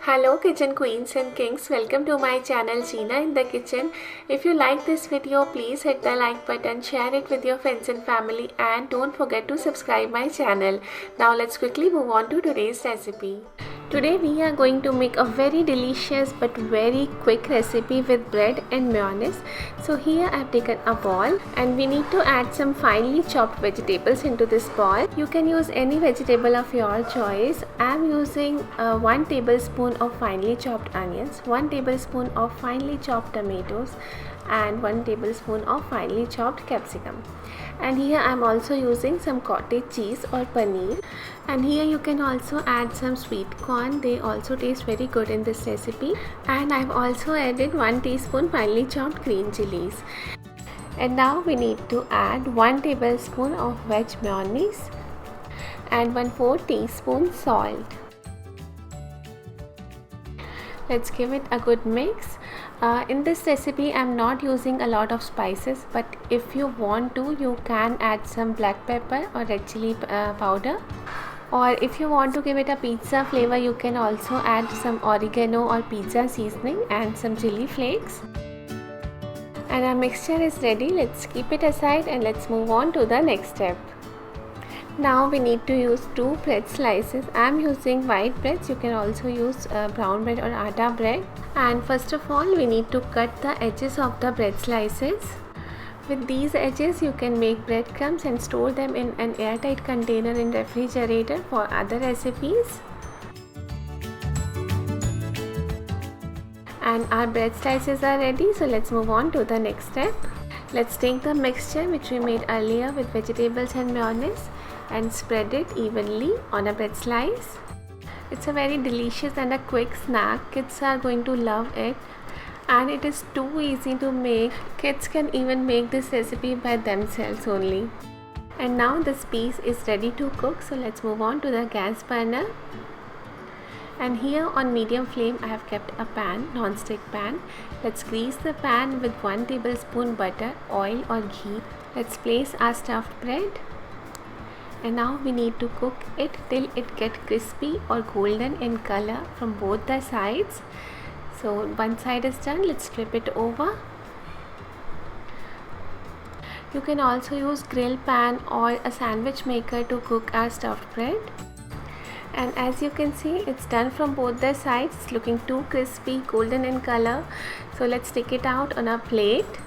Hello kitchen queens and kings, welcome to my channel Sheena in the Kitchen. If you like this video, please hit the like button, share it with your friends and family, and don't forget to subscribe my channel. Now let's quickly move on to today's recipe. Today we are going to make a very delicious but very quick recipe with bread and mayonnaise. So here I have taken a bowl and we need to add some finely chopped vegetables into this bowl. You can use any vegetable of your choice. I am using 1 tablespoon of finely chopped onions, 1 tablespoon of finely chopped tomatoes, and 1 tablespoon of finely chopped capsicum. And here I am also using some cottage cheese or paneer. And here you can also add some sweet corn, they also taste very good in this recipe. And I've also added 1 teaspoon finely chopped green chilies. And now we need to add 1 tablespoon of veg mayonnaise and 1/4 teaspoon salt. Let's give it a good mix. In this recipe I'm not using a lot of spices, but if you want to, you can add some black pepper or red chili powder. Or if you want to give it a pizza flavor, you can also add some oregano or pizza seasoning and some chili flakes. And our mixture is ready. Let's keep it aside and let's move on to the next step. Now we need to use 2 bread slices. I am using white breads. You can also use brown bread or atta bread. And first of all, we need to cut the edges of the bread slices. With these edges, you can make breadcrumbs and store them in an airtight container in refrigerator for other recipes. And our bread slices are ready, so let's move on to the next step. Let's take the mixture which we made earlier with vegetables and mayonnaise and spread it evenly on a bread slice. It's a very delicious and a quick snack. Kids are going to love it. And it is too easy to make. Kids can even make this recipe by themselves only. And now this piece is ready to cook, so let's move on to the gas burner. And here on medium flame I have kept a pan, non-stick pan. Let's grease the pan with 1 tablespoon butter, oil or ghee. Let's place our stuffed bread. And now we need to cook it till it gets crispy or golden in color from both the sides. So one side is done, let's flip it over. You can also use grill pan or a sandwich maker to cook our stuffed bread. And as you can see, it's done from both the sides. It's looking too crispy, golden in color. So let's take it out on a plate.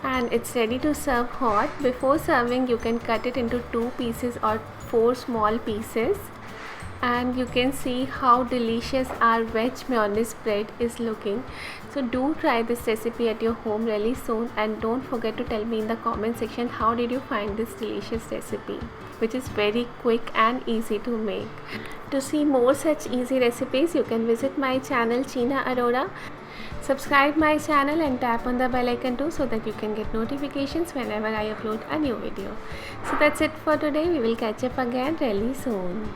And it's ready to serve hot. Before serving, you can cut it into 2 pieces or 4 small pieces. And you can see how delicious our veg mayonnaise bread is looking. So do try this recipe at your home really soon, and don't forget to tell me in the comment section how did you find this delicious recipe, which is very quick and easy to make. To see more such easy recipes, you can visit my channel Sheena Arora. Subscribe my channel and tap on the bell icon too, so that you can get notifications whenever I upload a new video. So that's it for today. We will catch up again really soon.